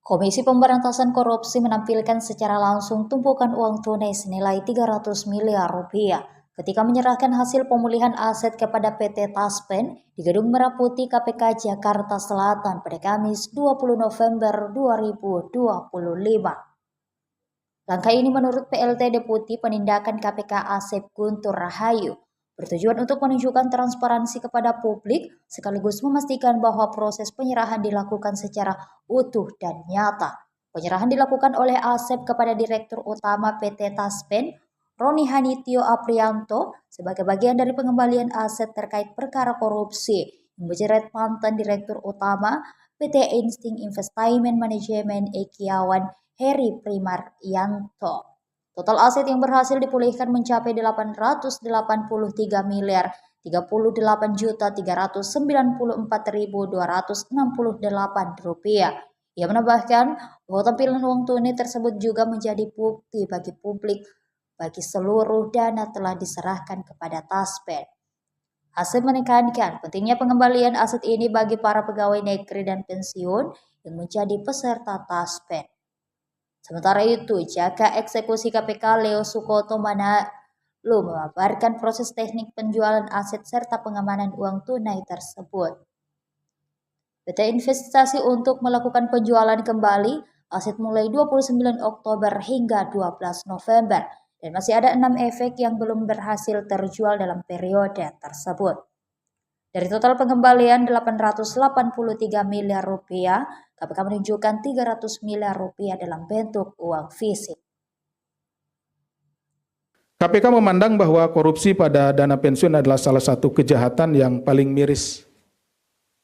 Komisi Pemberantasan Korupsi menampilkan secara langsung tumpukan uang tunai senilai 300 miliar rupiah ketika menyerahkan hasil pemulihan aset kepada PT Taspen di Gedung Merah Putih KPK Jakarta Selatan pada Kamis 20 November 2025. Langkah ini menurut PLT Deputi Penindakan KPK Asep Guntur Rahayu bertujuan untuk menunjukkan transparansi kepada publik sekaligus memastikan bahwa proses penyerahan dilakukan secara utuh dan nyata. Penyerahan dilakukan oleh Asep kepada Direktur Utama PT Taspen, Roni Hanitio Aprianto, sebagai bagian dari pengembalian aset terkait perkara korupsi yang menjerat mantan Direktur Utama PT Insting Investment Management Ekiawan Heri Primaryanto. Total aset yang berhasil dipulihkan mencapai 883 miliar 38.394.268 rupiah. Ia menambahkan bahwa tampilan uang tunai tersebut juga menjadi bukti bagi publik bagi seluruh dana telah diserahkan kepada Taspen. Asep menekankan pentingnya pengembalian aset ini bagi para pegawai negeri dan pensiun yang menjadi peserta Taspen. Sementara itu, Jaka Eksekusi KPK Leo Sukoto Manalu memaparkan proses teknik penjualan aset serta pengamanan uang tunai tersebut. PT Investasi untuk melakukan penjualan kembali aset mulai 29 Oktober hingga 12 November dan masih ada 6 efek yang belum berhasil terjual dalam periode tersebut. Dari total pengembalian 883 miliar rupiah, KPK menunjukkan 300 miliar rupiah dalam bentuk uang fisik. KPK memandang bahwa korupsi pada dana pensiun adalah salah satu kejahatan yang paling miris.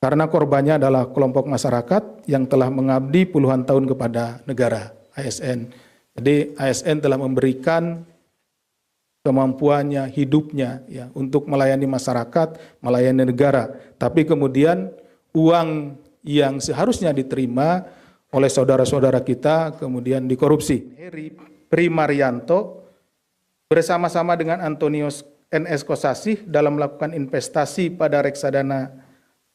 Karena korbannya adalah kelompok masyarakat yang telah mengabdi puluhan tahun kepada negara, ASN. Jadi ASN telah memberikan kemampuannya, hidupnya ya untuk melayani masyarakat, melayani negara. Tapi kemudian uang yang seharusnya diterima oleh saudara-saudara kita kemudian dikorupsi. Heri Primaryanto bersama-sama dengan Antonius NS Kosasih dalam melakukan investasi pada reksadana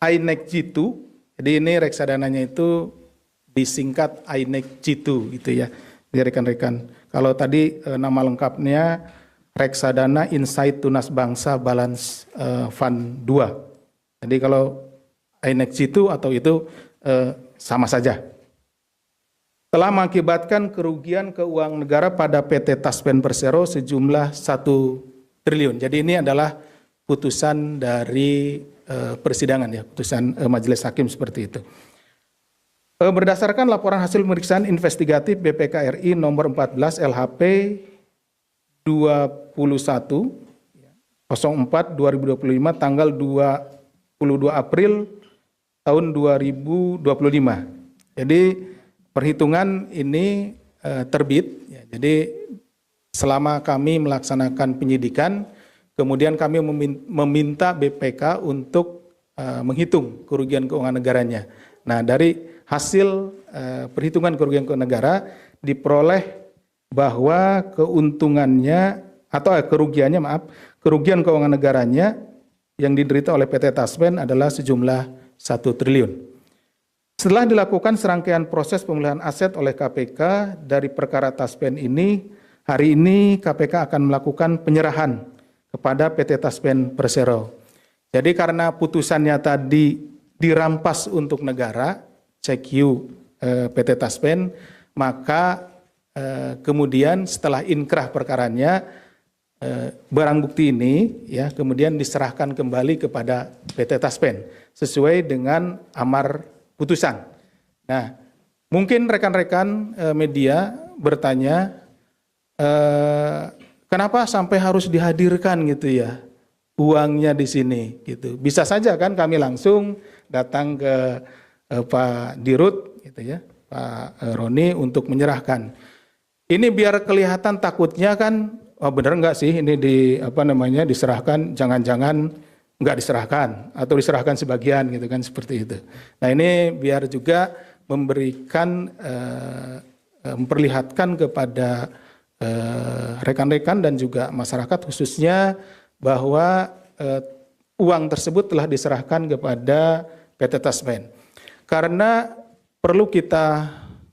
INEC Jitu. Jadi ini reksadananya itu disingkat INEC Jitu gitu ya. Jadi rekan-rekan, kalau tadi nama lengkapnya Reksadana Insight Tunas Bangsa Balance Fund 2. Jadi kalau INEC itu atau itu sama saja. Telah mengakibatkan kerugian keuangan negara pada PT Taspen Persero sejumlah 1 triliun. Jadi ini adalah putusan dari persidangan ya, putusan majelis hakim seperti itu. Berdasarkan laporan hasil pemeriksaan investigatif BPK RI nomor 14 LHP 21/04/2025 tanggal 22 April tahun 2025. Jadi perhitungan ini terbit ya. Jadi selama kami melaksanakan penyidikan, kemudian kami meminta BPK untuk menghitung kerugian keuangan negaranya. Nah, dari hasil perhitungan kerugian keuangan negara diperoleh bahwa keuntungannya atau kerugian keuangan negaranya yang diderita oleh PT Taspen adalah sejumlah 1 triliun. Setelah dilakukan serangkaian proses pemulihan aset oleh KPK dari perkara Taspen ini, hari ini KPK akan melakukan penyerahan kepada PT Taspen Persero. Jadi karena putusannya tadi dirampas untuk negara, CQ PT Taspen, maka kemudian setelah inkrah perkaranya barang bukti ini ya kemudian diserahkan kembali kepada PT Taspen sesuai dengan amar putusan. Nah, mungkin rekan-rekan media bertanya kenapa sampai harus dihadirkan gitu ya uangnya di sini gitu. Bisa saja kan kami langsung datang ke Pak Dirut gitu ya, Pak Roni untuk menyerahkan. Ini biar kelihatan takutnya kan, oh bener nggak sih ini diserahkan, jangan-jangan nggak diserahkan atau diserahkan sebagian gitu kan seperti itu. Nah ini biar juga memberikan memperlihatkan kepada rekan-rekan dan juga masyarakat khususnya bahwa uang tersebut telah diserahkan kepada PT Taspen. Karena perlu kita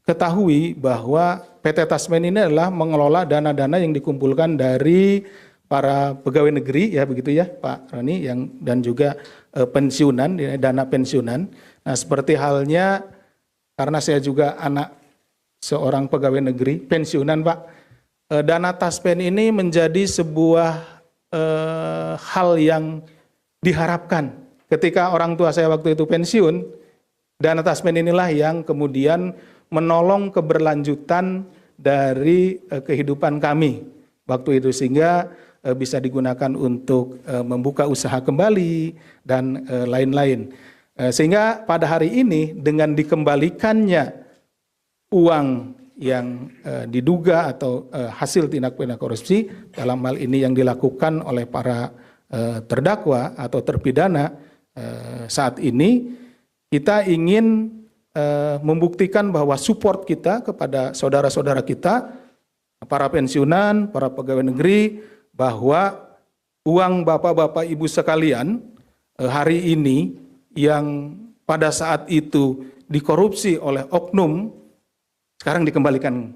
ketahui bahwa PT Taspen ini adalah mengelola dana-dana yang dikumpulkan dari para pegawai negeri, ya begitu ya Pak Roni, dan juga pensiunan, dana pensiunan. Nah seperti halnya, karena saya juga anak seorang pegawai negeri pensiunan Pak, dana Taspen ini menjadi sebuah hal yang diharapkan ketika orang tua saya waktu itu pensiun. Dana Taspen inilah yang kemudian menolong keberlanjutan dari kehidupan kami waktu itu, sehingga bisa digunakan untuk membuka usaha kembali dan lain-lain. Sehingga pada hari ini dengan dikembalikannya uang yang diduga atau hasil tindak pidana korupsi, dalam hal ini yang dilakukan oleh para terdakwa atau terpidana saat ini, kita ingin membuktikan bahwa support kita kepada saudara-saudara kita, para pensiunan, para pegawai negeri, bahwa uang bapak-bapak ibu sekalian hari ini yang pada saat itu dikorupsi oleh oknum, sekarang dikembalikan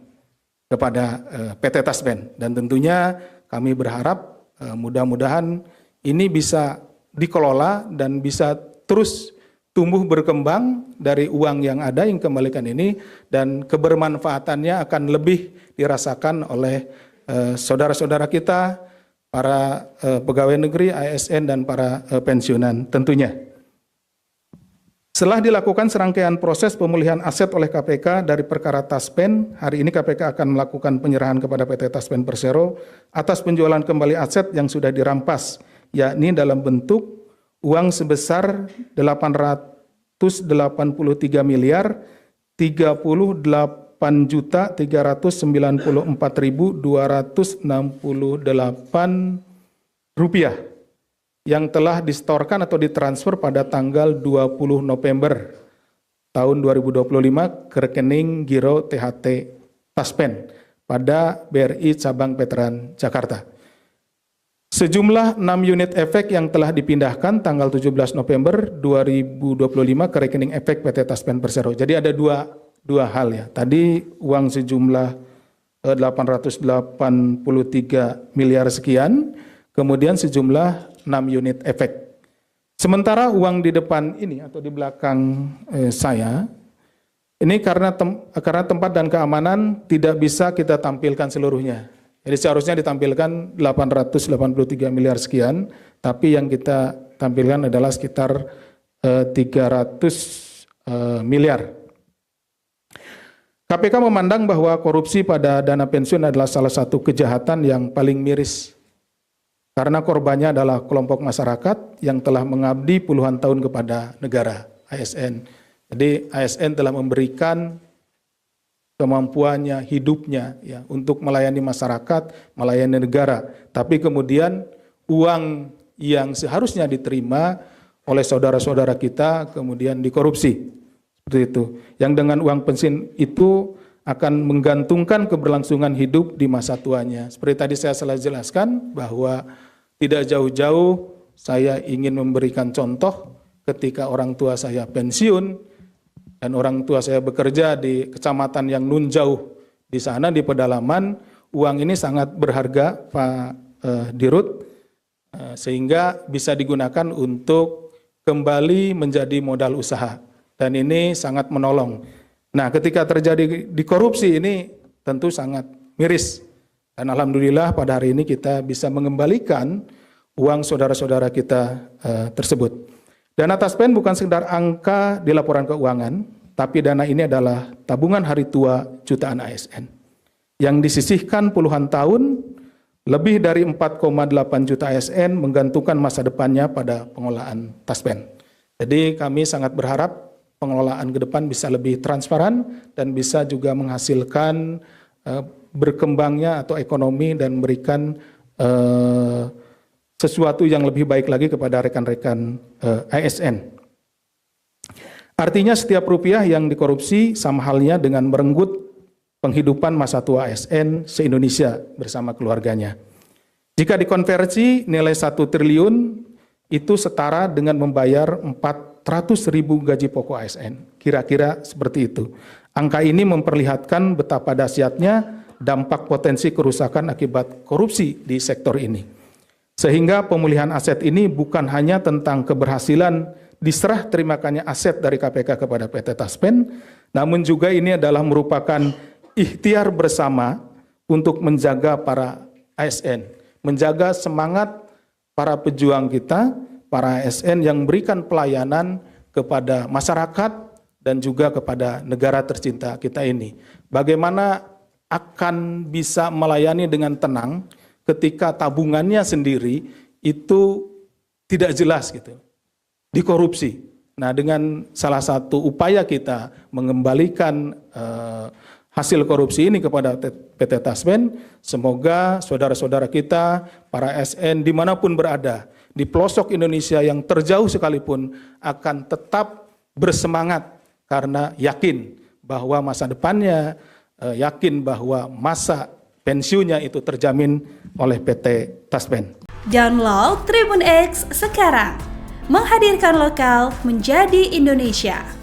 kepada PT Taspen. Dan tentunya kami berharap mudah-mudahan ini bisa dikelola dan bisa terus tumbuh berkembang dari uang yang ada yang kembalikan ini, dan kebermanfaatannya akan lebih dirasakan oleh saudara-saudara kita, para pegawai negeri, ASN, dan para pensiunan tentunya. Setelah dilakukan serangkaian proses pemulihan aset oleh KPK dari perkara Taspen, hari ini KPK akan melakukan penyerahan kepada PT Taspen Persero atas penjualan kembali aset yang sudah dirampas, yakni dalam bentuk uang sebesar 883 miliar 38.394.268 rupiah yang telah disetorkan atau ditransfer pada tanggal 20 November tahun 2025 ke rekening Giro THT Taspen pada BRI Cabang Veteran Jakarta. Sejumlah 6 unit efek yang telah dipindahkan tanggal 17 November 2025 ke rekening efek PT Taspen Persero. Jadi ada dua hal ya. Tadi uang sejumlah 883 miliar sekian, kemudian sejumlah 6 unit efek. Sementara uang di depan ini atau di belakang saya, ini karena tempat dan keamanan tidak bisa kita tampilkan seluruhnya. Jadi seharusnya ditampilkan 883 miliar sekian, tapi yang kita tampilkan adalah sekitar 300 miliar. KPK memandang bahwa korupsi pada dana pensiun adalah salah satu kejahatan yang paling miris, karena korbannya adalah kelompok masyarakat yang telah mengabdi puluhan tahun kepada negara, ASN. Jadi ASN telah memberikan kemampuannya, hidupnya ya untuk melayani masyarakat, melayani negara. Tapi kemudian uang yang seharusnya diterima oleh saudara-saudara kita kemudian dikorupsi. Seperti itu. Yang dengan uang pensiun itu akan menggantungkan keberlangsungan hidup di masa tuanya. Seperti tadi saya telah jelaskan bahwa tidak jauh-jauh saya ingin memberikan contoh ketika orang tua saya pensiun, dan orang tua saya bekerja di kecamatan yang nun jauh di sana di pedalaman, uang ini sangat berharga Pak Dirut, sehingga bisa digunakan untuk kembali menjadi modal usaha, dan ini sangat menolong. Nah ketika terjadi di korupsi ini tentu sangat miris, dan alhamdulillah pada hari ini kita bisa mengembalikan uang saudara-saudara kita tersebut. Dana Taspen bukan sekedar angka di laporan keuangan, tapi dana ini adalah tabungan hari tua jutaan ASN yang disisihkan puluhan tahun. Lebih dari 4,8 juta ASN menggantungkan masa depannya pada pengelolaan Taspen. Jadi kami sangat berharap pengelolaan ke depan bisa lebih transparan dan bisa juga menghasilkan berkembangnya atau ekonomi dan memberikan sesuatu yang lebih baik lagi kepada rekan-rekan ASN. Artinya setiap rupiah yang dikorupsi sama halnya dengan merenggut penghidupan masa tua ASN se-Indonesia bersama keluarganya. Jika dikonversi nilai 1 triliun itu setara dengan membayar 400.000 gaji pokok ASN. Kira-kira seperti itu. Angka ini memperlihatkan betapa dahsyatnya dampak potensi kerusakan akibat korupsi di sektor ini. Sehingga pemulihan aset ini bukan hanya tentang keberhasilan diserah terimakannya aset dari KPK kepada PT Taspen, namun juga ini adalah merupakan ikhtiar bersama untuk menjaga para ASN, menjaga semangat para pejuang kita, para ASN yang memberikan pelayanan kepada masyarakat dan juga kepada negara tercinta kita ini. Bagaimana akan bisa melayani dengan tenang ketika tabungannya sendiri itu tidak jelas gitu, dikorupsi. Nah, dengan salah satu upaya kita mengembalikan hasil korupsi ini kepada PT Taspen, semoga saudara-saudara kita, para ASN dimanapun berada, di pelosok Indonesia yang terjauh sekalipun akan tetap bersemangat karena yakin bahwa masa depannya, yakin bahwa masa pensiunnya itu terjamin oleh PT Taspen. Download Tribun X sekarang, menghadirkan lokal menjadi Indonesia.